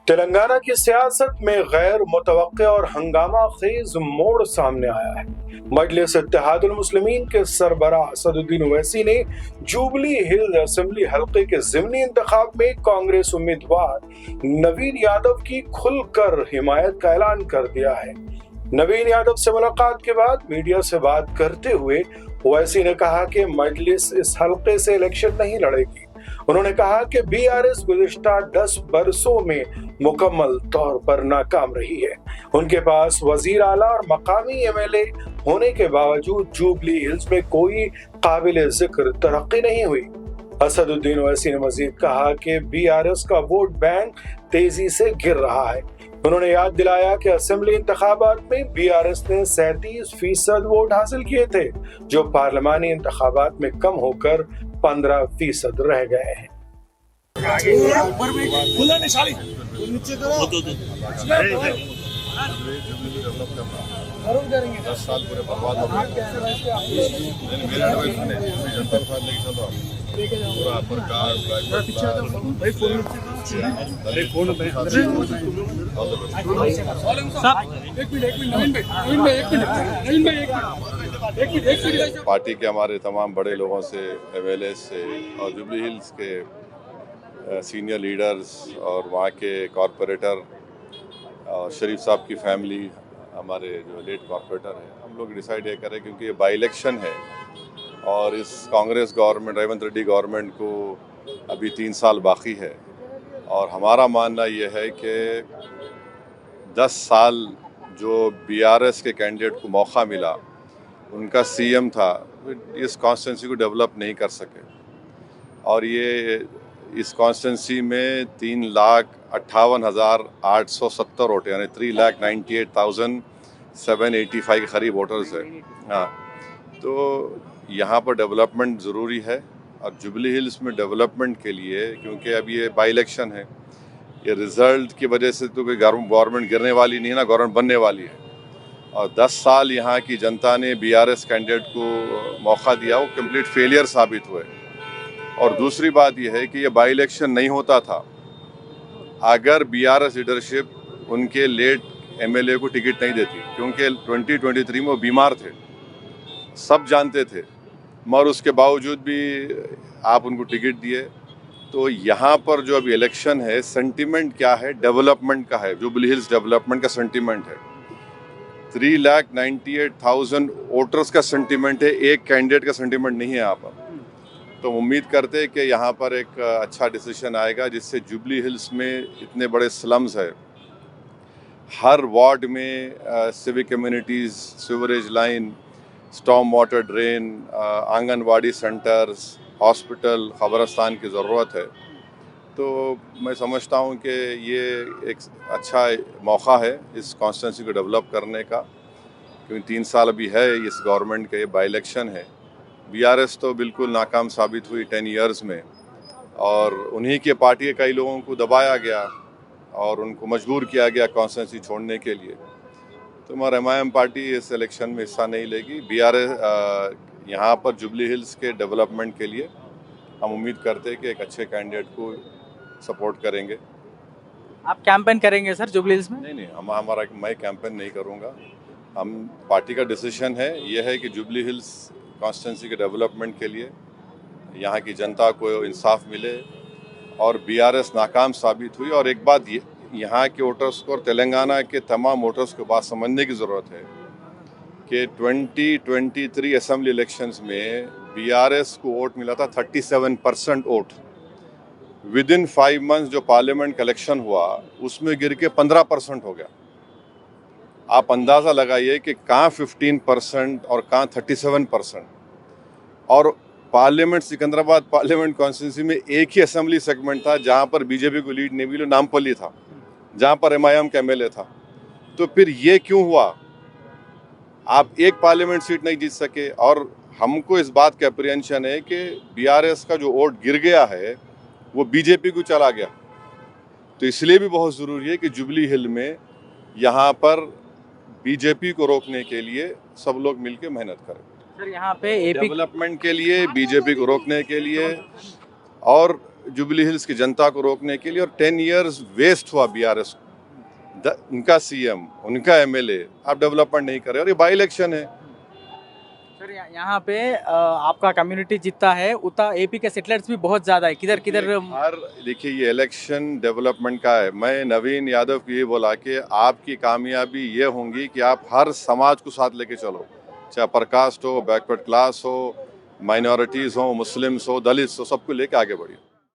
तेलंगाना की सियासत में गैर मुतवक्के और हंगामा खेज मोड़ सामने आया है। मजलिस इत्तेहादुल मुस्लिमीन के सरबराह असदुद्दीन ओवैसी ने जुबली हिल्स असेंबली हल्के के ज़िमनी इंतखाब में कांग्रेस उम्मीदवार नवीन यादव की खुलकर हिमायत का ऐलान कर दिया है। नवीन यादव से मुलाकात के बाद मीडिया से बात करते हुए ओवैसी ने कहा कि मजलिस इस हल्के से इलेक्शन नहीं लड़ेगी। उन्होंने कहा कि बीआरएस गुज़िश्ता 10 बरसों में मुकम्मल तौर पर नाकाम रही है। उनके पास वजीर आला और मकामी एमएलए होने के बावजूद जुबली हिल्स में कोई काबिल जिक्र तरक्की नहीं हुई। असदुद्दीन ओवैसी ने मजीद कहा कि बीआरएस का वोट बैंक तेजी से गिर रहा है। उन्होंने याद दिलाया कि असेंबली इंतखाबात में बीआरएस ने 37% वोट हासिल किए थे, जो पार्लिमानी इंतखाबात में कम होकर 15% रह गए हैं। दस साल पूरे बर्बाद हो गए। मेरा एडवाइस सुने, जनता के साथ लेके चलो पूरा अपर कार पार्टी के हमारे तमाम बड़े लोगों से, एमएलए से और जुबली हिल्स के सीनियर लीडर्स और वहाँ के कॉरपोरेटर और शरीफ साहब की फैमिली, हमारे जो लेट कॉर्पोरेटर हैं, हम लोग डिसाइड ये करें क्योंकि ये बाई इलेक्शन है और इस कांग्रेस गवर्नमेंट, रेवंत रेड्डी गवर्नमेंट को अभी 3 साल बाकी है और हमारा मानना ये है कि 10 साल जो बीआरएस के कैंडिडेट को मौका मिला, उनका सीएम था, इस कॉन्स्टिट्यूंसी को डेवलप नहीं कर सके और ये इस कॉन्स्टिट्यूंसी में 3,58,870 वोट यानी 3,98,785 के करीब वोटर्स है। हाँ, तो यहाँ पर डेवलपमेंट ज़रूरी है और जुबली हिल्स में डेवलपमेंट के लिए, क्योंकि अब ये बाई इलेक्शन है, ये रिज़ल्ट की वजह से तो कोई गवर्नमेंट गिरने वाली नहीं है ना, गवर्नमेंट बनने वाली है और 10 साल यहाँ की जनता ने बीआरएस कैंडिडेट को मौका दिया, वो कंप्लीट फेलियर साबित हुए। और दूसरी बात यह है कि ये बाई इलेक्शन नहीं होता था अगर बीआरएस लीडरशिप उनके लेट एमएलए को टिकट नहीं देती, क्योंकि 2023 में वो बीमार थे, सब जानते थे, मगर उसके बावजूद भी आप उनको टिकट दिए। तो यहाँ पर जो अभी इलेक्शन है, सेंटिमेंट क्या है? डेवलपमेंट का है। जुबली हिल्स डेवलपमेंट का सेंटिमेंट है। 3,98,000 वोटर्स का सेंटिमेंट है, एक कैंडिडेट का सेंटिमेंट नहीं है यहाँ पर। तो उम्मीद करते हैं कि यहाँ पर एक अच्छा डिसीजन आएगा जिससे जुबली हिल्स में इतने बड़े स्लम्स है, हर वार्ड में civic communities, sewerage line, storm water drain, anganwadi centres, hospital, खबरस्तान की ज़रूरत है। तो मैं समझता हूँ कि ये एक अच्छा मौका है इस कॉन्स्टिट्यूंसी को डेवलप करने का, क्योंकि 3 साल अभी है इस गवर्नमेंट का, ये बाई इलेक्शन है। बीआरएस तो बिल्कुल नाकाम साबित हुई 10 इयर्स में और उन्हीं के पार्टी के कई लोगों को दबाया गया और उनको मजबूर किया गया कॉन्स्टिट्यूंसी छोड़ने के लिए। तो मगर एमआईएम पार्टी इस इलेक्शन में हिस्सा नहीं लेगी। बीआरएस यहाँ पर जुबली हिल्स के डेवलपमेंट के लिए हम उम्मीद करते हैं कि एक अच्छे कैंडिडेट को सपोर्ट करेंगे। आप कैंपेन करेंगे सर जुबली हिल्स में? नहीं, मैं कैंपेन नहीं करूँगा। हम पार्टी का डिसीजन है, यह है कि जुबली हिल्स कॉन्स्टिट्यूंसी के डेवलपमेंट के लिए यहाँ की जनता को इंसाफ मिले और बीआरएस नाकाम साबित हुई। और एक बात यहाँ के वोटर्स को और तेलंगाना के तमाम वोटर्स को बात समझने की ज़रूरत है कि 2023 असेंबली इलेक्शंस में बीआरएस को वोट मिला था 37% वोट। विद इन 5 मंथ्स जो पार्लियामेंट का इलेक्शन हुआ उसमें गिर के 15% हो गया। आप अंदाज़ा लगाइए कि कहाँ 15% और कहाँ 37%। और पार्लियामेंट, सिकंदराबाद पार्लियामेंट कॉन्स्टिट्यूंसी में एक ही असेंबली सेगमेंट था जहाँ पर बीजेपी को लीड नहीं मिली, नामपल्ली था, जहाँ पर एमआईएम का एमएलए था। तो फिर ये क्यों हुआ? आप एक पार्लियामेंट सीट नहीं जीत सके और हमको इस बात का अप्रीहेंशन है कि बीआरएस का जो वोट गिर गया है वो बीजेपी को चला गया। तो इसलिए भी बहुत ज़रूरी है कि जुबली हिल में यहाँ पर बीजेपी को रोकने के लिए सब लोग मिलकर मेहनत करें। सर यहाँ पे एपी डेवलपमेंट के लिए, बीजेपी को रोकने के लिए और जुबली हिल्स की जनता को रोकने के लिए, और 10 इयर्स वेस्ट हुआ बीआरएस, उनका सीएम, उनका एमएलए, आप डेवलपमेंट नहीं कर रहे, और ये बाई इलेक्शन है। सर यहाँ पे आपका कम्युनिटी जितना है उतना एपी के सेटलर्स भी बहुत ज़्यादा है, किधर किधर हर देखिए ये इलेक्शन डेवलपमेंट का है। मैं नवीन यादव को ये बोला कि आपकी कामयाबी ये होंगी कि आप हर समाज को साथ लेके चलो, चाहे अपर कास्ट हो, बैकवर्ड क्लास हो, माइनॉरिटीज़ हो, मुस्लिम्स हो, दलित्स हो, सबको लेके आगे बढ़िए।